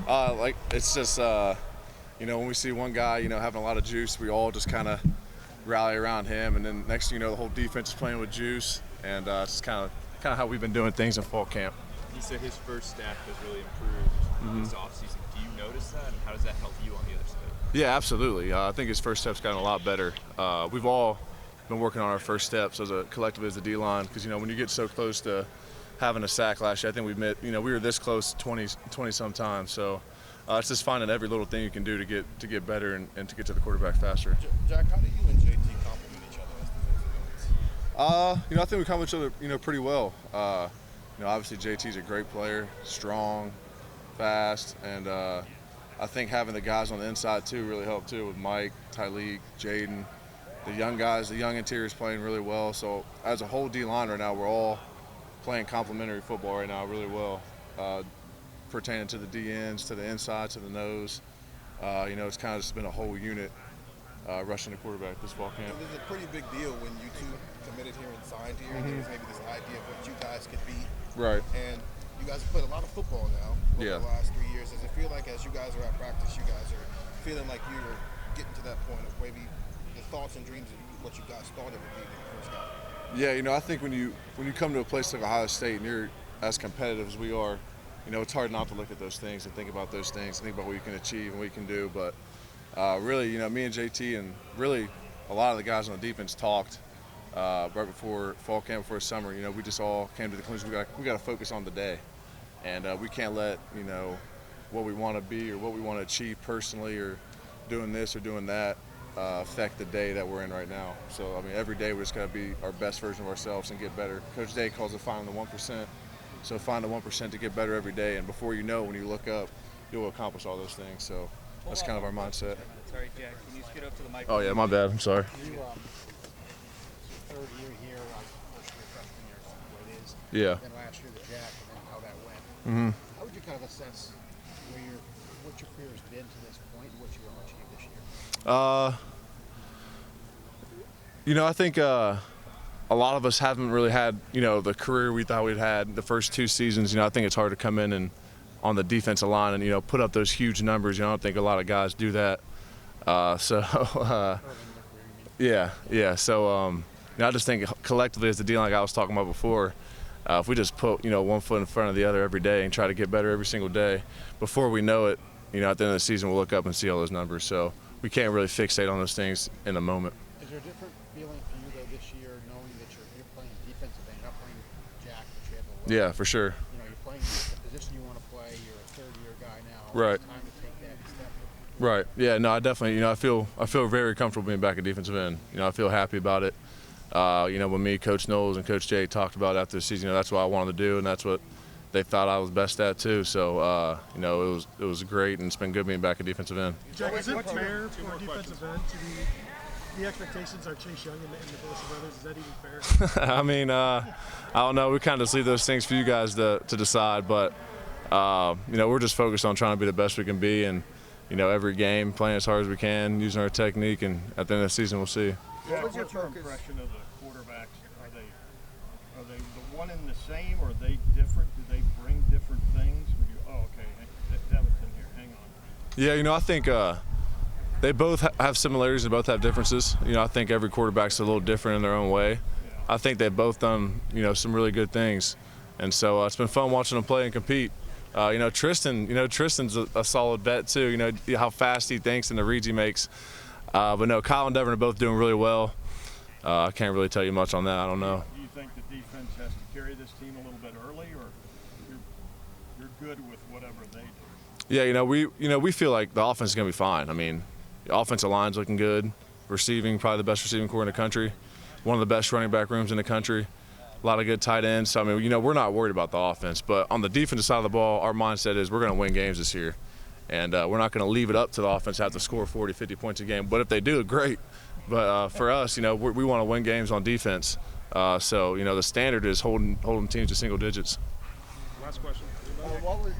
Like it's just when we see one guy having a lot of juice, we all just kind of rally around him, and then next thing you know, the whole defense is playing with juice, and it's kind of how we've been doing things in fall camp. He said his first step has really improved this offseason. Do you notice that, and how does that help you on the other side? Yeah, absolutely. I think his first step's gotten a lot better. We've all been working on our first steps as a collective as a D-line, because when you get so close to having a sack last year, I think we were this close 20 sometimes. So it's just finding every little thing you can do to get better and to get to the quarterback faster. Jack, how do you and JT complement each other as defensive ends? I think we complement each other pretty well. Obviously JT's a great player, strong, fast, and I think having the guys on the inside too really helped too, with Mike, Tyleek, Jaden, the young guys, the young interior's playing really well. So as a whole D-line right now, we're all playing complementary football right now really well, pertaining to the D-ends, to the inside, to the nose. It's kind of just been a whole unit rushing the quarterback this fall camp. It was a pretty big deal when you two committed here and signed here. There was maybe this idea of what you guys could be. Right. And you guys have played a lot of football now over the last 3 years. Does it feel like as you guys are at practice, you guys are feeling like you're getting to that point of maybe the thoughts and dreams of what you guys thought it would be when you first got here? Yeah, I think when you come to a place like Ohio State and you're as competitive as we are, it's hard not to look at those things and think about those things and think about what you can achieve and what you can do. But really, me and JT and really a lot of the guys on the defense talked right before fall camp, before summer. We just all came to the conclusion we got to focus on the day, and we can't let what we want to be or what we want to achieve personally or doing this or doing that affect the day that we're in right now. So every day we just got to be our best version of ourselves and get better. Coach Day calls it finding the 1%. So find the 1% to get better every day, and before you know, when you look up, you'll accomplish all those things. So that's kind of our mindset. Sorry, Jack. Can you get up to the mic? Oh yeah, my bad. I'm sorry. You, third year here, first year freshman year, what it is. Yeah. Then last year the Jack, and then how that went. How would you kind of assess what your career has been to this point, and what you want to achieve this year? I think a lot of us haven't really had the career we thought we'd had the first 2 seasons. I think it's hard to come in and on the defensive line and put up those huge numbers. I don't think a lot of guys do that. Yeah. So I just think collectively as the D-line like I was talking about before, if we just put one foot in front of the other every day and try to get better every single day, before we know it, at the end of the season we'll look up and see all those numbers. So we can't really fixate on those things in the moment. Is there a different feeling for you though this year, knowing that you're playing defensive end, not playing Jack, but you have a Yeah, for sure. You're playing the position you want to play. You're a third-year guy now. Right. It's time to take that step. Right. Yeah. No, I definitely. I feel very comfortable being back at defensive end. I feel happy about it. When me, Coach Knowles, and Coach Jay talked about it after the season, that's what I wanted to do, and that's what they thought I was best at too. So it was great, and it's been good being back at defensive end. Jack, is it fair for a defensive end to be? The expectations are Chase Young and the Melissa Brothers. Is that even fair? I don't know. We kind of just leave those things for you guys to decide. But, we're just focused on trying to be the best we can be. And, every game, playing as hard as we can, using our technique. And at the end of the season, we'll see. What's your impression of the quarterbacks? Are they the one and the same, or are they different? Do they bring different things? Devin's in here. Hang on. Yeah, I think they both have similarities and both have differences. I think every quarterback's a little different in their own way. I think they've both done, some really good things. And so it's been fun watching them play and compete. Tristan's a solid vet too. How fast he thinks and the reads he makes. But no, Kyle and Devin are both doing really well. I can't really tell you much on that. I don't know. Do you think the defense has to carry this team a little bit early, or you're good with whatever they do? Yeah, we feel like the offense is going to be fine. The offensive line's looking good. Receiving, probably the best receiving core in the country. One of the best running back rooms in the country. A lot of good tight ends. So, we're not worried about the offense. But on the defensive side of the ball, our mindset is we're going to win games this year. And we're not going to leave it up to the offense to have to score 40, 50 points a game. But if they do, great. But for us, we want to win games on defense. So, the standard is holding teams to single digits. Last question. What was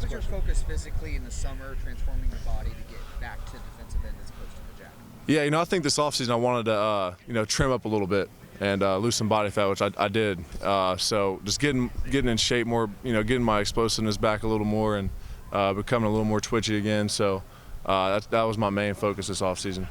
your focus physically in the summer, transforming your body to get back to defensive end as opposed to the Jack? Yeah, I think this offseason I wanted to, trim up a little bit and lose some body fat, which I did. So just getting in shape more, getting my explosiveness back a little more and becoming a little more twitchy again. So that was my main focus this offseason.